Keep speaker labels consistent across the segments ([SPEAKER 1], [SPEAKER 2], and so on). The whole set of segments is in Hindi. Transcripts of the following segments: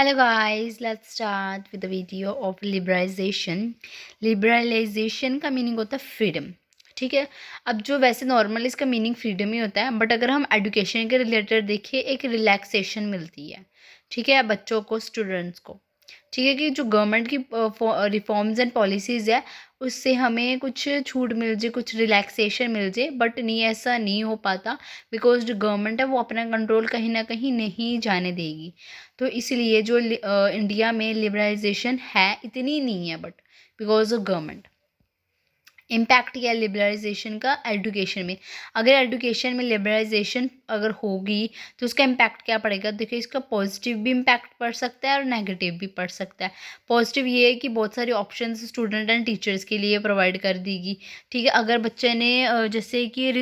[SPEAKER 1] Hello guys, let's start with the video of liberalization. Liberalization का मीनिंग होता है फ्रीडम। ठीक है। अब जो वैसे नॉर्मल इसका मीनिंग फ्रीडम ही होता है, बट अगर हम एजुकेशन के रिलेटेड देखिए, एक रिलैक्सेशन मिलती है। ठीक है, बच्चों को, स्टूडेंट्स को। ठीक है, कि जो गवर्नमेंट की रिफॉर्म्स एंड पॉलिसीज़ है, उससे हमें कुछ छूट मिल जाए, कुछ रिलैक्सेशन मिल जाए, बट नहीं, ऐसा नहीं हो पाता। बिकॉज जो गवर्नमेंट है वो अपना कंट्रोल कहीं ना कहीं नहीं जाने देगी। तो इसलिए जो इंडिया में लिबरलाइजेशन है इतनी नहीं है, but because of government. Impact क्या है लिबरलाइजेशन का एजुकेशन में? अगर एजुकेशन में लिबरलाइजेशन अगर होगी तो उसका इम्पैक्ट क्या पड़ेगा? देखिए, इसका पॉजिटिव भी इम्पैक्ट पड़ सकता है और नेगेटिव भी पड़ सकता है। पॉजिटिव ये है कि बहुत सारे ऑप्शंस स्टूडेंट एंड टीचर्स के लिए प्रोवाइड कर देगी। ठीक है, अगर बच्चे ने जैसे कि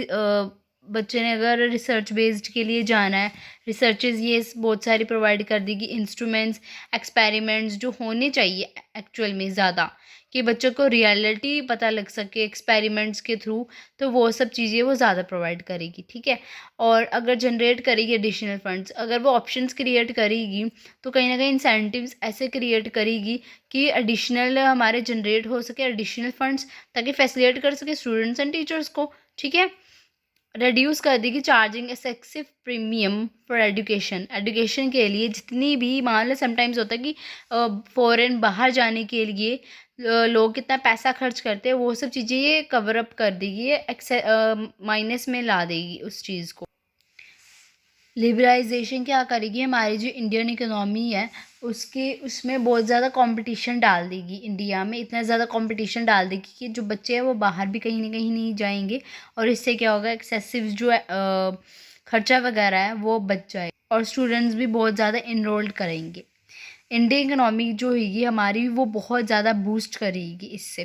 [SPEAKER 1] बच्चे ने अगर रिसर्च बेस्ड के लिए जाना है, रिसर्चेज ये बहुत सारी प्रोवाइड कर देगी, इंस्ट्रूमेंट्स, एक्सपेरिमेंट्स जो होने चाहिए एक्चुअल में ज़्यादा, कि बच्चों को रियलिटी पता लग सके एक्सपेरिमेंट्स के थ्रू। तो वो सब चीज़ें वो ज़्यादा प्रोवाइड करेगी। ठीक है, और अगर जनरेट करेगी एडिशनल फंड्स, अगर वो ऑप्शंस क्रिएट करेगी तो कहीं ना कहीं इंसेंटिव्स ऐसे क्रिएट करेगी कि एडिशनल हमारे जनरेट हो सके एडिशनल फंड्स, ताकि फैसिलिटेट कर सके स्टूडेंट्स एंड टीचर्स को। ठीक है, रिड्यूस कर देगी charging excessive premium for education. Education के लिए जितनी भी, मान लो समटाइम्स होता है कि फॉरेन बाहर जाने के लिए लोग कितना पैसा खर्च करते हैं, वो सब चीज़ें ये कवर अप कर देगी, ये माइनस में ला देगी उस चीज़ को। लिबरलाइजेशन क्या करेगी? हमारी जो इंडियन इकोनॉमी है उसमें बहुत ज़्यादा कंपटीशन डाल देगी। इंडिया में इतना ज़्यादा कंपटीशन डाल देगी कि जो बच्चे हैं वो बाहर भी कहीं ना कहीं नहीं जाएंगे, और इससे क्या होगा, एक्सेसिव जो है खर्चा वगैरह है वो बच जाए, और स्टूडेंट्स भी बहुत ज़्यादा इनरोल्ड करेंगे। इंडियन इकोनॉमी जो होगी हमारी वो बहुत ज़्यादा बूस्ट करेगी इससे।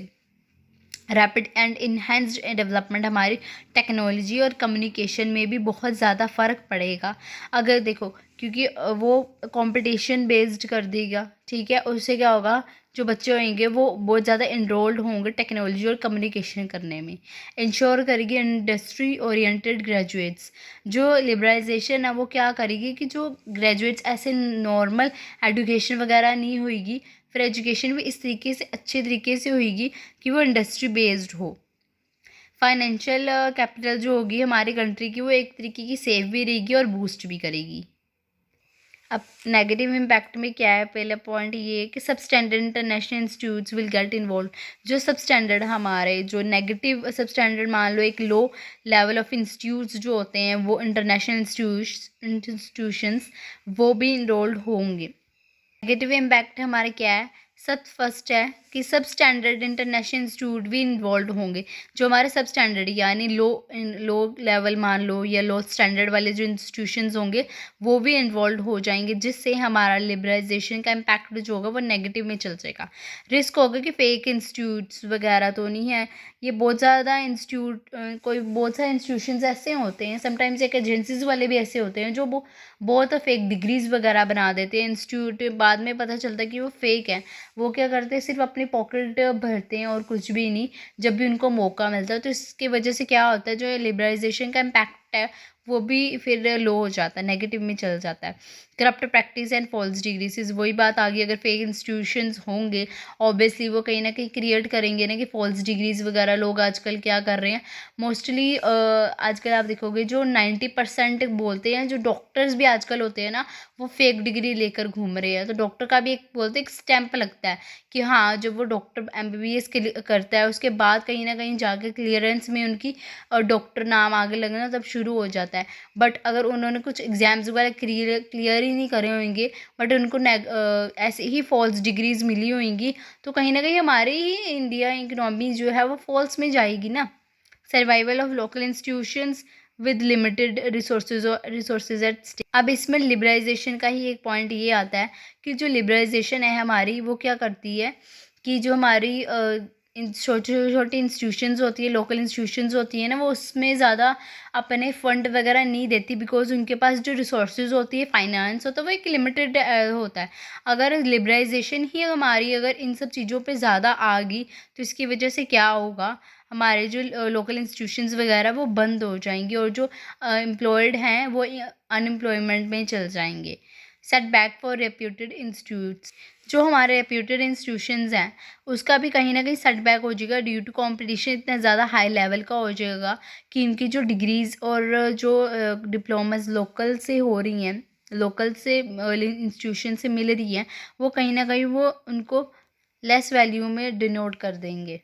[SPEAKER 1] रैपिड एंड इन्हेंस्ड डेवलपमेंट, हमारी टेक्नोलॉजी और कम्युनिकेशन में भी बहुत ज़्यादा फ़र्क पड़ेगा। अगर देखो, क्योंकि वो कंपटीशन बेस्ड कर देगा। ठीक है, उससे क्या होगा, जो बच्चे होंगे वो बहुत ज़्यादा इनरोल्ड होंगे टेक्नोलॉजी और कम्युनिकेशन करने में। इंश्योर करेगी इंडस्ट्री ओरिएंटेड ग्रेजुएट्स। जो लिबरलाइजेशन है वो क्या करेगी कि जो ग्रेजुएट्स ऐसे नॉर्मल एजुकेशन वगैरह नहीं होगी, फिर एजुकेशन भी इस तरीके से अच्छे तरीके से होगी कि वो इंडस्ट्री बेस्ड हो। फाइनेंशियल कैपिटल जो होगी हमारी कंट्री की, वो एक तरीके की सेफ भी रहेगी और बूस्ट भी करेगी। अब नेगेटिव इम्पैक्ट में क्या है? पहला पॉइंट ये है कि सब standard international institutes will get involve. जो सब स्टैंडर्ड हमारे, जो नेगेटिव सब स्टैंडर्ड, मान लो एक लो लेवल ऑफ इंस्टीट्यूट्स जो होते हैं, वो इंटरनेशनल इंस्टीट्यूशंस वो भी इनरोल्ड होंगे। नेगेटिव इम्पैक्ट हमारे क्या है? सब फर्स्ट है कि सब स्टैंडर्ड इंटरनेशनल इंस्टीट्यूट भी इन्वॉल्व होंगे। जो हमारे सब स्टैंडर्ड यानी लो लेवल मान लो, या लो स्टैंडर्ड वाले जो इंस्टीट्यूशंस होंगे वो भी इन्वॉल्व हो जाएंगे, जिससे हमारा लिबरलाइजेशन का इम्पैक्ट जो होगा वो नेगेटिव में चल जाएगा। रिस्क होगा कि फेक इंस्टीट्यूट्स वगैरह तो नहीं है, ये बहुत ज़्यादा कोई बहुत सारे इंस्टीट्यूशंस ऐसे होते हैं, समटाइम्स एक एजेंसीज वाले भी ऐसे होते हैं जो बहुत फेक डिग्रीज वगैरह बना देते हैं इंस्टीट्यूट, बाद में पता चलता है कि वो फेक है। वो क्या करते हैं, सिर्फ अपनी पॉकेट भरते हैं और कुछ भी नहीं, जब भी उनको मौका मिलता है। तो इसकी वजह से क्या होता है, जो लिबरलाइजेशन का इम्पैक्ट है वो भी फिर लो हो जाता है, नेगेटिव में चल जाता है। Corrupt practice and false degrees, वही बात आ गई, अगर फेक इंस्टीट्यूशंस होंगे ऑब्वियसली वो कहीं ना कहीं क्रिएट करेंगे ना कि फॉल्स डिग्रीज वगैरह। लोग आजकल क्या कर रहे हैं, मोस्टली आजकल आप देखोगे जो 90% बोलते हैं, जो डॉक्टर्स भी आजकल होते हैं ना, वो फेक डिग्री लेकर घूम रहे हैं। तो डॉक्टर का भी एक बोलते एक स्टैंप लगता है कि हाँ, जब वो डॉक्टर MBBS करता है उसके बाद कहीं ना कहीं जाके क्लियरेंस में उनकी डॉक्टर नाम आगे लगना तब शुरू हो जाता है। बट अगर उन्होंने कुछ एग्जाम्स वगैरह क्लियर ही नहीं करे होंगे, बट उनको ऐसे ही फॉल्स डिग्रीज मिली होंगी, तो कहीं ना कहीं हमारी ही इंडिया इकोनॉमी जो है वो फॉल्स में जाएगी ना। Survival of local institutions with limited resources at stake. अब इसमें लिबरलाइजेशन का ही एक पॉइंट ये आता है कि जो लिबरलाइजेशन है हमारी, वो क्या करती है कि जो हमारी छोटी छोटी इंस्टीट्यूशंस होती है, लोकल इंस्टीट्यूशंस होती है ना, वो उसमें ज़्यादा अपने फंड वगैरह नहीं देती, बिकॉज उनके पास जो रिसोर्सेज होती है, फाइनेंस होता है, वो एक लिमिटेड होता है। अगर लिबरलाइजेशन ही हमारी अगर इन सब चीज़ों पे ज़्यादा आ गई, तो इसकी वजह से क्या होगा, हमारे जो लोकल इंस्टीट्यूशंस वगैरह वो बंद हो जाएंगे, और जो एम्प्लॉयड हैं वो अनएम्प्लॉयमेंट में चल जाएंगे। Setback for reputed institutes. जो हमारे रेप्यूटेड इंस्टीट्यूशंस हैं उसका भी कहीं ना कहीं सेटबैक हो जाएगा ड्यू टू कंपटीशन इतना ज़्यादा हाई लेवल का हो जाएगा कि इनकी जो डिग्रीज़ और जो डिप्लोमास लोकल से हो रही हैं, लोकल से इंस्टीट्यूशन से मिल रही हैं, वो कहीं ना कहीं वो उनको लेस वैल्यू में डिनोट कर देंगे।